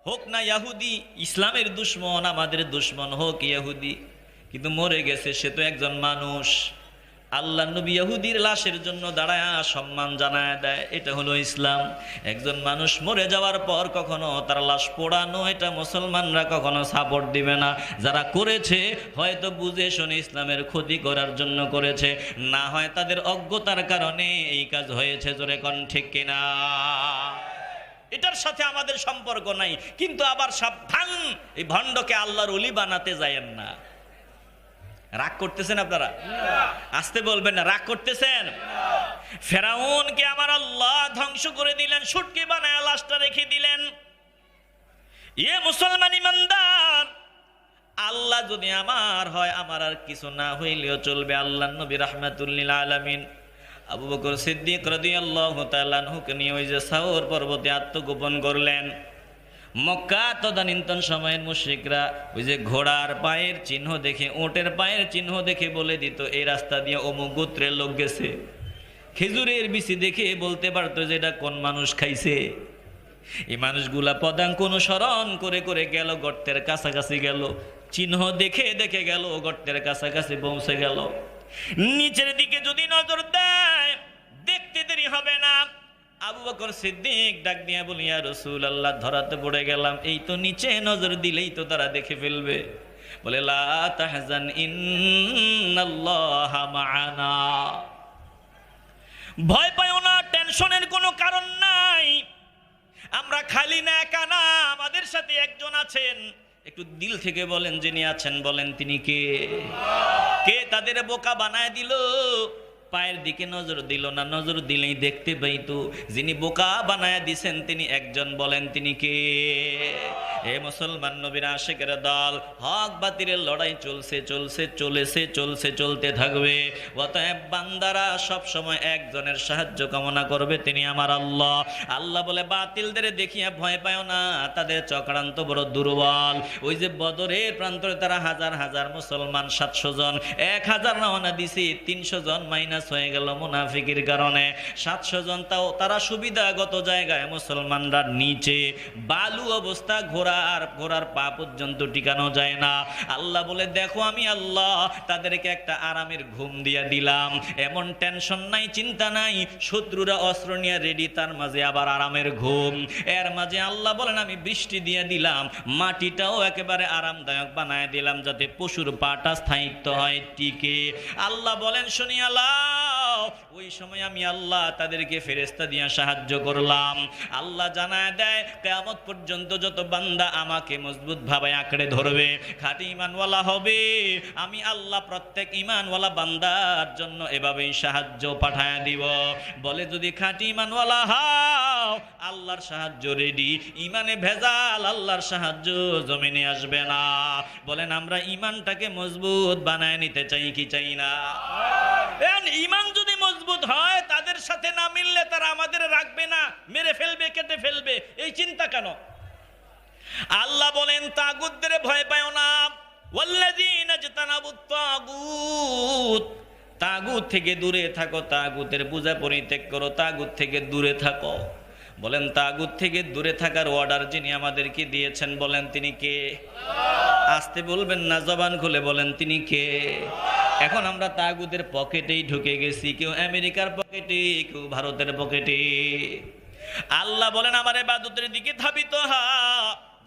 Speaker 1: হোক না ইয়াহুদি, ইসলামের দুশমন, আমাদের দুশমন, হোক ইয়াহুদি, কিন্তু মরে গেছে, সে তো একজন মানুষ। আল্লাহ নবী ইহুদির লাশের জন্য দাঁড়ায় সম্মান জানায় দেয়, এটা হলো ইসলাম। একজন মানুষ মরে যাওয়ার পর কখনো তার লাশ পোড়ানো, এটা মুসলমানরা কখনো সাপোর্ট দিবে না। যারা করেছে হয়তো বুঝে শুনে ইসলামের ক্ষতি করার জন্য করেছে, না হয় তাদের অজ্ঞতার কারণে এই কাজ হয়েছে। জোরে কোন ঠিক কিনা? এটার সাথে আমাদের সম্পর্ক নাই। কিন্তু আবার সাবধান, এই ভণ্ডকে আল্লাহর ওলি বানাতে যায়েন না। রাগ করতেছেন আপনারা? আসতে বলবেন না, রাগ করতেছেন? ফেরাউনকে আমার আল্লাহ ধ্বংস করে দিলেন, শুটকি বানায় লাশটা রেখে দিলেন। ইয়ে মুসলমান ইমানদার, আল্লাহ যদি আমার হয়, আমার আর কিছু না হইলেও চলবে। আল্লাহর নবী রাহমাতুল লিল আলামিন আবু বকর সিদ্দিক রাদিয়াল্লাহু তাআলা আনহুকে নিয়ে ওই যে সাউর পর্বতে আত্মগোপন করলেন। মক্কা তদানীন্তন সময়ের মুশরিকরা ওই যে ঘোড়ার পায়ের চিহ্ন দেখে, ওটের পায়ের চিহ্ন দেখে বলে দিত এই রাস্তা দিয়ে অমুক গোত্রের লোক গেছে। খেজুরের বিচি দেখে বলতে পারতো যে এটা কোন মানুষ খাইছে। এই মানুষগুলা পদাঙ্ক অনুসরণ করে করে গেল, গর্তের কাছাকাছি গেল, চিহ্ন দেখে দেখে গেল, গর্তের কাছাকাছি পৌঁছে গেল। নিচের দিকে যদি নজর দেয় দেখতে দেরি হবে না। আবু বকর সিদ্দিক ডাক দিয়া বলি, ইয়া রাসূলুল্লাহ, ধরাতে পড়ে গেলাম, এই তো নিচে নজর দিলেই তো তারা দেখে ফেলবে। বলে লা তাহজান ইন্নাল্লাহা মা'ানা, ভয় পাইও না, টেনশনের কোনো কারণ নাই, আমরা খালি না, একা না, আমাদের সাথে একজন আছেন। একটু দিল থেকে বলেন, যিনি আছেন বলেন তিনি কে? কে তাদের বোকা বানায় দিল? পায়ের দিকে নজর দিল না, নজর দিলেই দেখতে পাইতো। যিনি বোকা বানায় দিছেন তিনি একজন, বলেন তিনি কে? এ মুসলমান নবীর আশিকের দল, হক বাতিলের লড়াই চলছে চলছে চলেছে চলছে, চলতে থাকবে। অতএব বান্দারা সব সময় একজনের সাহায্য কামনা করবে, তিনি আমার আল্লাহ। আল্লাহ বলে বাতিলদের দেখিয়া ভয় পায় না, তাদের চক্রান্ত বড় দুর্বল। ওই যে বদরের প্রান্তরে তারা হাজার হাজার মুসলমান 700 জন, 1000 রওনা দিছে, 300 জন মাইনাস হয়ে গেল মুনাফিকের কারণে। 700 জন তাও তারা সুবিধাগত জায়গায়, মুসলমানরা নিচে বালু অবস্থা, ঘোড়ার পা পর্যন্ত টিকানো যায় না। আল্লাহ বলে দেখো আমি আল্লাহ তাদেরকে একটা আরামের ঘুম দিয়া দিলাম, এমন টেনশন নাই, চিন্তা নাই, শত্রুরা অস্ত্র নিয়ে রেডি, তার মাঝে আবার আরামের ঘুম। এর মাঝে আল্লাহ বলেন আমি বৃষ্টি দিয়ে দিলাম, মাটিটাও একেবারে আরামদায়ক বানায় দিলাম, যাতে পশুর পাটা স্থায়িত্ব হয়, টিকে। আল্লাহ বলেন শুনি আল্লাহ, ওই সময় আমি আল্লাহ তাদেরকে ফেরেশতা দিয়ে সাহায্য করলাম। আল্লাহ জানায় দেয় কিয়ামত পর্যন্ত যত বান্দা আমাকে মজবুত ভাবে আঁকড়ে ধরবে, খাঁটি ঈমানওয়ালা হবে, আমি আল্লাহ প্রত্যেক ঈমানওয়ালা বান্দার জন্য এভাবেই সাহায্য পাঠায় দিব। বলে যদি খাঁটি ঈমানওয়ালা হও আল্লাহর সাহায্য রেডি, ঈমানে ভেজাল, আল্লাহর সাহায্য জমিনে আসবে না। বলেন আমরা ঈমানটাকে মজবুত বানায় নিতে চাই কি চাই না? ঈমান যদি মজবুত হয়, তাদের সাথে না মিললে তারা আমাদের রাখবে না, মেরে ফেলবে, কেটে ফেলবে, এই চিন্তা কেন? আল্লাহ বলেন তাগুতদের ভয় পায় না, ওয়াল্লাযীনা ইজতানাবুত তাগুত, তাগুত থেকে দূরে থাকো, তাগুতের পূজা পরিত্যাগ করো, তাগুত থেকে দূরে থাকো। বলেন তাগুত থেকে দূরে থাকার অর্ডার যিনি আমাদেরকে দিয়েছেন বলেন তিনি কে? আসতে বলবেন না, জবান খুলে বলেন তিনি কে? এখন আমরা তাগুতের পকেটেই ঢুকে গেছি, কেউ আমেরিকার পকেটে, কেউ ভারতের পকেটে। আল্লাহ বলেন আমার ইবাদতের দিকে ধাবিত হা,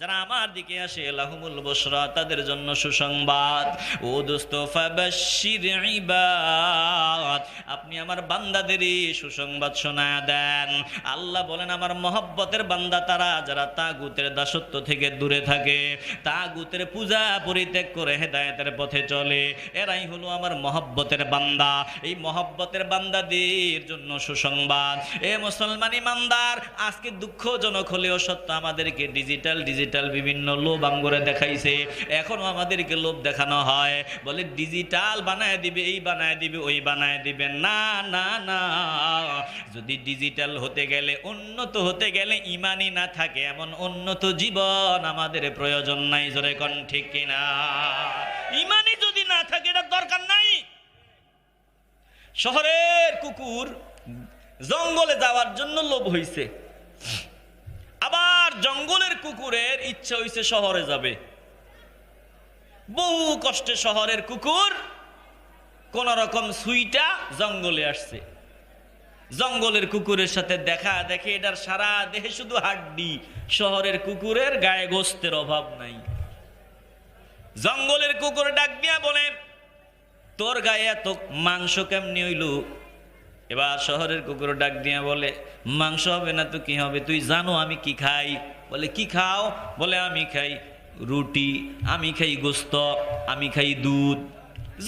Speaker 1: যারা আমার দিকে আসে লাহুমুল বুশরা, তাদের জন্য সুসংবাদ। ও দোস্ত ফাবাশশির ইবাদ, আপনি আমার বান্দাদেরই সুসংবাদ শোনায় দেন। আল্লাহ বলেন আমার মহব্বতের বান্দা তারা, যারা তাগুতের দাসত্ব থেকে দূরে থাকে, তাগুতের পূজা পরিত্যাগ করে হেদায়েতের পথে চলে, এরাই হলো আমার মহব্বতের বান্দা। এই মহব্বতের বান্দাদের জন্য সুসংবাদ। এ মুসলমান ইমানদার, আজকে দুঃখজনক হলেও সত্য, আমাদেরকে ডিজিটাল বিভিন্ন লোভ আঙ্গুরে দেখাইছে, এখনো আমাদেরকে লোভ দেখানো হয়, বলে ডিজিটাল বানায় দিবে, এই বানায় দিবে, ওই বানায় দিবে। না না না, যদি ডিজিটাল হতে গেলে, উন্নত হতে গেলে ঈমানই না থাকে, এমন উন্নত জীবন আমাদের প্রয়োজন নাই। জোরে কোন ঠিক কিনা? ঈমানই যদি না থাকে এটা দরকার নাই। শহরের কুকুর জঙ্গলে যাওয়ার জন্য লোভ হইছে, আবার জঙ্গলের কুকুরের ইচ্ছা হইছে শহরে যাবে। বহু কষ্টে শহরের কুকুর কোন রকম সুইটা জঙ্গলে আসছে। জঙ্গলের কুকুরের সাথে দেখা দেখে এটার সারা দেহে শুধু হাড্ডি, শহরের কুকুরের গায়ে গোস্তের অভাব নাই। জঙ্গলের কুকুর ডাক দিয়া বলে তোর গায়ে এত মাংস কেমনি হইল? এবার শহরের কুকুর ডাক দিয়া বলে মাংস হবে না তো কি হবে, তুই জানো আমি কি খাই? বলে কি খাও? বলে আমি খাই রুটি, আমি খাই গোস্ত, আমি খাই দুধ।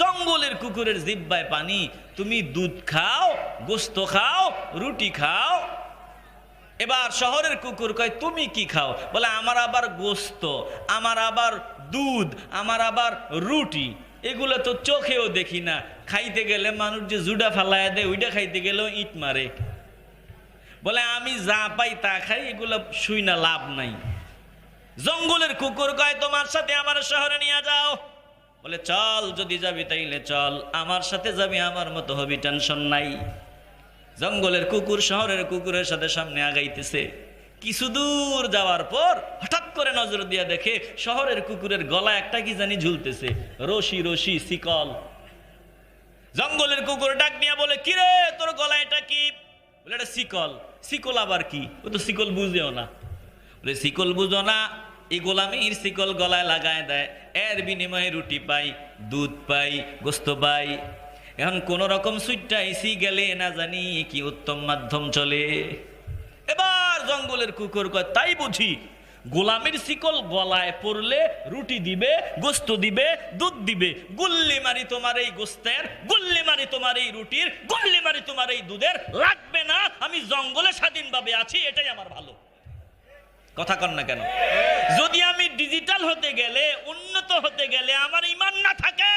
Speaker 1: জঙ্গলের কুকুরের জিহ্বায় পানি, তুমি দুধ খাও, গোস্ত খাও, রুটি খাও। এবার শহরের কুকুর কয় তুমি কি খাও? বলে আমার আবার গোস্ত, আমার আবার দুধ, আমার আবার রুটি, এগুলো তো চোখেও দেখি না। খাইতে গেলে মানুষ যে জুডা ফালায় দেয়, ওইটা খাইতে গেলেও ইট মারে। বলে আমি যা পাই তা খাই, এগুলো শুই না লাভ নাই। জঙ্গলের কুকুর কয় তোমার সাথে আমার শহরে নিয়ে যাও। বলে চল, যদি যাবি তাইলে চল, আমার সাথে যাবি, আমার মতো হবি, টেনশন নাই। জঙ্গলের কুকুর শহরের কুকুরের সাথে সামনে আগাইতেছে। কিছু দূর যাওয়ার পর হঠাৎ করে নজর দিয়ে দেখে শহরের কুকুরের গলায় একটা কি জানি ঝুলতেছে, রশি রশি শিকল। জঙ্গলের কুকুর ডাক নিয়ে বলে কিরে তোর গলায় এটা কি? বলে এটা শিকল। শিকল আবার কি? ও তো শিকল বুঝেও না। বলে শিকল বুঝো না, এই গোলামির শিকল গলায় লাগায় দেয়, এর বিনিময়ে রুটি পাই, দুধ পাই, গোস্ত পাই। এখন কোন রকম সুইটটা এসি গেলে না জানি কি উত্তম মাধ্যম চলে। এবার জঙ্গলের কুকুর কয় তাই বুঝি, গোলামির শিকল গলায় পড়লে রুটি দিবে, গোস্ত দিবে, দুধ দিবে, গুল্লি মারি তোমার এই গোস্তের, গুল্লি মারি তোমার এই রুটির, গুল্লি মারি তোমার এই দুধের লাগবে না, আমি জঙ্গলে স্বাধীনভাবে আছি, এটাই আমার ভালো। কথা কন না কেন? যদি আমি ডিজিটাল হতে গেলে, উন্নত হতে গেলে আমার ঈমান না থাকে,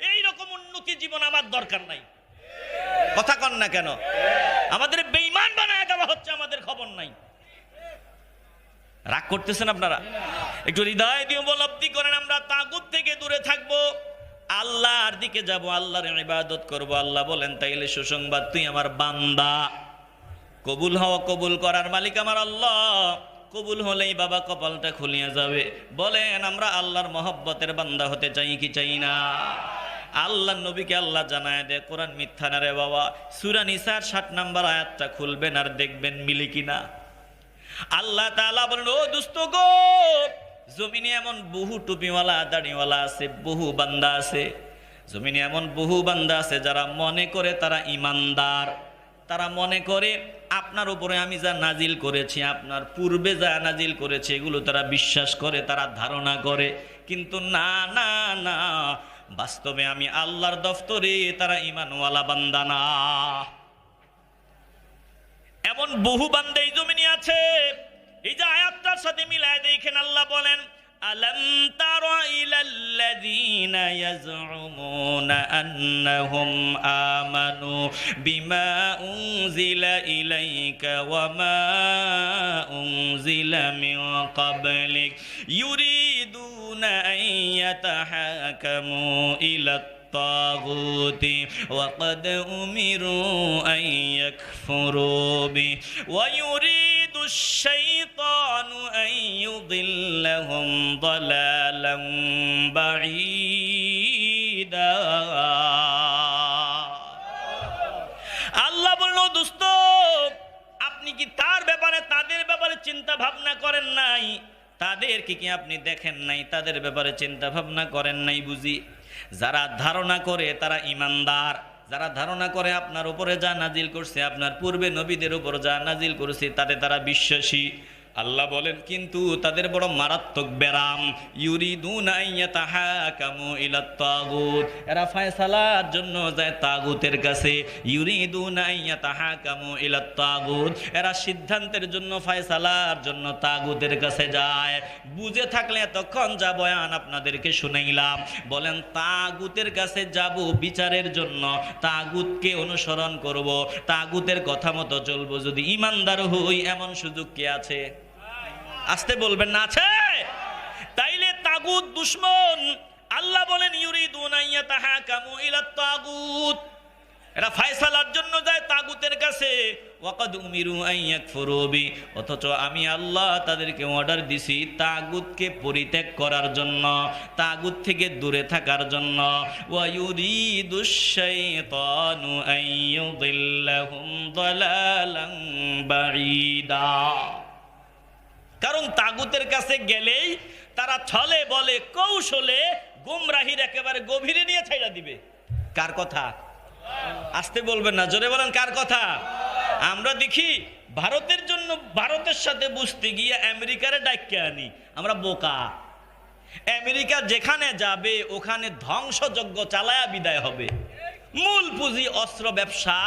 Speaker 1: এই রকম উন্নতি জীবন আমার দরকার নাই। কথা কন না কেন? আমাদের বেঈমান বানায় দেওয়া হচ্ছে, আমাদের খবর নাই। রাগ করতেছেন আপনারা? একটু হৃদয় দিয়ে উপলব্ধি করেন, আমরা তাগুত থেকে দূরে থাকবো, আল্লাহর দিকে যাব, আল্লাহর ইবাদত করব। আল্লাহ বলেন তাইলে সুসংবাদ, তুই আমার বান্দা, কবুল হওয়া, কবুল করার মালিক আমার আল্লাহ। কবুল হলেই বাবা কপালটা খুলিয়ে যাবে। বলেন আমরা আল্লাহর মহব্বতের বান্দা হতে চাই কি চাই না? আল্লাহ নবীকে আল্লাহ জানায় দেয় কোরআন মিথ্যা না রে বাবা। সূরা নিসার 60 নম্বর আয়াতটা খুলবেন আর দেখবেন মিলে কিনা। আল্লাহ তাআলা বলেন, ও দোস্ত গো, জমিনে এমন বহু টুপিওয়ালা দাড়িওয়ালা আছে, বহু বান্দা আছে। জমিনে এমন বহু বান্দা আছে যারা মনে করে তারা ঈমানদার। তারা মনে করে আপনার উপরে আমি যা নাজিল করেছি, আপনার পূর্বে যা নাজিল করেছে, এগুলো তারা বিশ্বাস করে, তারা ধারণা করে। কিন্তু না না না, বাস্তবে আমি আল্লাহর দফতরে তারা ঈমানওয়ালা বান্দা না। এমন বহু বান্দা এই জমিনে আছে। এই যে আয়াতটার সাথে মিলায় দেখেন, আল্লাহ বলেন, আলাম তারা ইলাল্লাযীনা ইয়াজউমুনা আন্নাহুম আমানু বিমা উনজিলা ইলাইকা ওয়া মা উনজিলা মিন ক্বাবলিক ইউরিদুনা আন ইয়াতাহাকামু ইলা الطاغوت وقد أمروا أن يكفروا به ويريد الشيطان أن يضلهم ضلالا بعيدا। আল্লাহ বলল, দোস্ত আপনি কি তার ব্যাপারে, তাদের ব্যাপারে চিন্তা ভাবনা করেন নাই? তাদেরকে কি আপনি দেখেন নাই? তাদের ব্যাপারে চিন্তা ভাবনা করেন নাই বুঝি? যারা ধারণা করে তারা ঈমানদার, যারা ধারণা করে আপনার উপরে যা নাজিল করছে, আপনার পূর্বে নবীদের উপর যা নাজিল করেছে, তাতে তারা বিশ্বাসী। আল্লাহ বলেন কিন্তু তাদের বড় মারাত্মক ব্যারাম, ইউরিদুনা আন ইয়াতাহাকামু ইলাত তাগুত, এরা ফয়সালার জন্য যায় তাগুতের কাছে। ইউরিদুনা আন ইয়াতাহাকামু ইলাত তাগুত, এরা সিদ্ধান্তের জন্য, ফয়সালার জন্য তাগুতের কাছে যায়। বুঝে থাকলে এতক্ষণ যা বয়ান আপনাদেরকে শুনাইলাম, বলেন তাগুতের কাছে যাব বিচারের জন্য, তাগুতকে অনুসরণ করব, তাগুতের কথা মতো চলবো, যদি ঈমানদার হই, এমন সুযোগ কি আছে? আসতে বলবেন না আছে? তাইলে তাগুত দুশমন। আল্লাহ বলেন ইউরিদুনা আন ইয়াতাহাকামু ইলাত তাগুত, এরা ফয়সালার জন্য যায় তাগুতের কাছে। ওয়াকাদ উমিরু আন ইয়াকফুরু বি, অথচ আমি আল্লাহ তাদেরকে অর্ডার দিছি তাগুতকে পরিত্যাগ করার জন্য, তাগুত থেকে দূরে থাকার জন্য। ওয়া ইউরিদুশ শাইতানু আন ইউদিল্লাহুম দালালান বাঈদা। কারণ তাগুতের কাছে গেলেই তারা ছলে বলে কৌশলে গোমরাহির একেবারে গভীরে নিয়ে ছাইড়া দিবে। কার কথা? আসতে বলবেন না, জোরে বলেন কার কথা? আমরা দেখি ভারতের জন্য, ভারতের সাথে বুঝতে গিয়ে আমেরিকারে ডাইকে আনি। আমরা বোকা। আমেরিকা যেখানে যাবে ওখানে ধ্বংসযজ্ঞ চালায়া বিদায় হবে। মূল পুঁজি অস্ত্র ব্যবসা,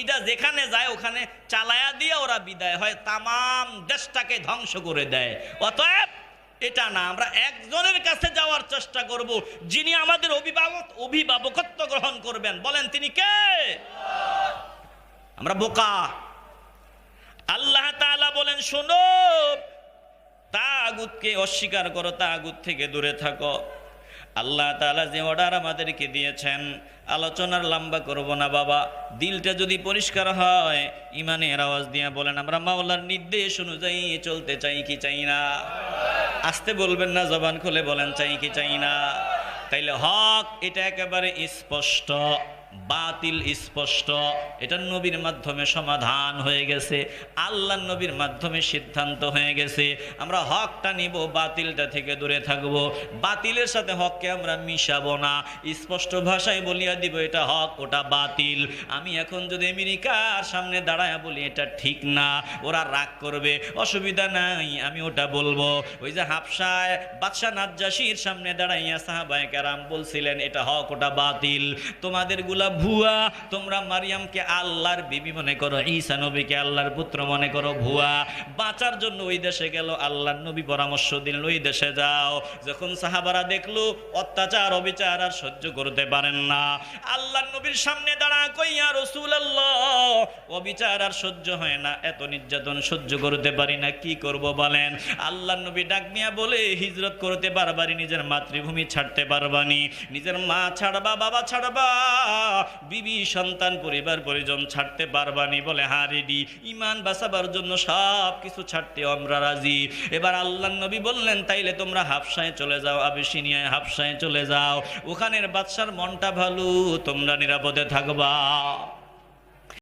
Speaker 1: এটা যেখানে যায় ওখানে চালায়া দিয়ে ওরা বিদায় হয়, তামাম দেশটাকে ধ্বংস করে দেয়। অতএব এটা না, আমরা একজনের কাছে যাওয়ার চেষ্টা করব, যিনি আমাদের অভিভাবকত্ব গ্রহণ করবেন। বলেন তিনি কে? আমরা বোকা। আল্লাহ তাআলা বলেন, শোনো তাগুতকে অস্বীকার করো, তাগুত থেকে দূরে থাকো। আল্লাহ তাআলা যে অর্ডার আমাদেরকে দিয়েছেন, আলোচনার লম্বা করব না বাবা, দিলটা যদি পরিষ্কার হয় ইমানের আওয়াজ দিয়ে বলেন আমরা মাওলার নির্দেশ অনুযায়ী চলতে চাই কি চাই না? আসতে বলবেন না, জবান খুলে বলেন চাই কি চাই না? তাইলে হক এটা একেবারে স্পষ্ট, বাতিল স্পষ্ট। এটা নবীর মাধ্যমে সমাধান হয়ে গেছে, আল্লাহর নবীর মাধ্যমে সিদ্ধান্ত হয়ে গেছে। আমরা হকটা নিব, বাতিলটা থেকে দূরে থাকব। বাতিলের সাথে হককে আমরা মিশাবো না, স্পষ্ট ভাষায় বলিয়া দিব এটা হক ওটা বাতিল। আমি এখন যদি আমেরিকার সামনে দাঁড়ায় বলি এটা ঠিক না, ওরা রাগ করবে, অসুবিধা নাই, আমি ওটা বলবো। ওই যে হাবশায় বাদশা নাজ্জাশীর সামনে দাঁড়াইয়া সাহাবায়ে কেরাম বলছিলেন এটা হক ওটা বাতিল, তোমাদের গুলা ভুয়া, তোমরা মারিয়ামকে আল্লাহর বিবি মনে করো, ঈসা নবীকে আল্লাহর পুত্র মনে করো, ভুয়া। বাঁচার জন্য ওই দেশে গেল, আল্লাহর নবী পরামর্শ দিলেন ওই দেশে যাও। যখন সাহাবারা দেখলো অত্যাচার অবিচার আর সহ্য করতে পারেন না, আল্লাহর নবীর সামনে দাঁড়া কইয়া রাসূলুল্লাহ অবিচার আর সহ্য হয় না, এত নির্যাতন সহ্য করতে পারি না, কি করব বলেন? আল্লাহর নবী ডাক নিয়া বলে হিজরত করতে পারবানি, নিজের মাতৃভূমি ছাড়তে পারবানি, নিজের মা ছাড়বা, বাবা ছাড়বা, বিবি সন্তান পরিবার পরিজন ছাড়তে পারবানি? বলে হ্যাঁ রেডি, ইমান বাঁচাবার জন্য সব কিছু ছাড়তে আমরা রাজি। এবার আল্লাহর নবী বললেন তাইলে তোমরা হাবশায় চলে যাও, আবিসিনিয়ায় হাবশায় চলে যাও, ওখানের বাদশার মনটা ভালো, তোমরা নিরাপদে থাকবা।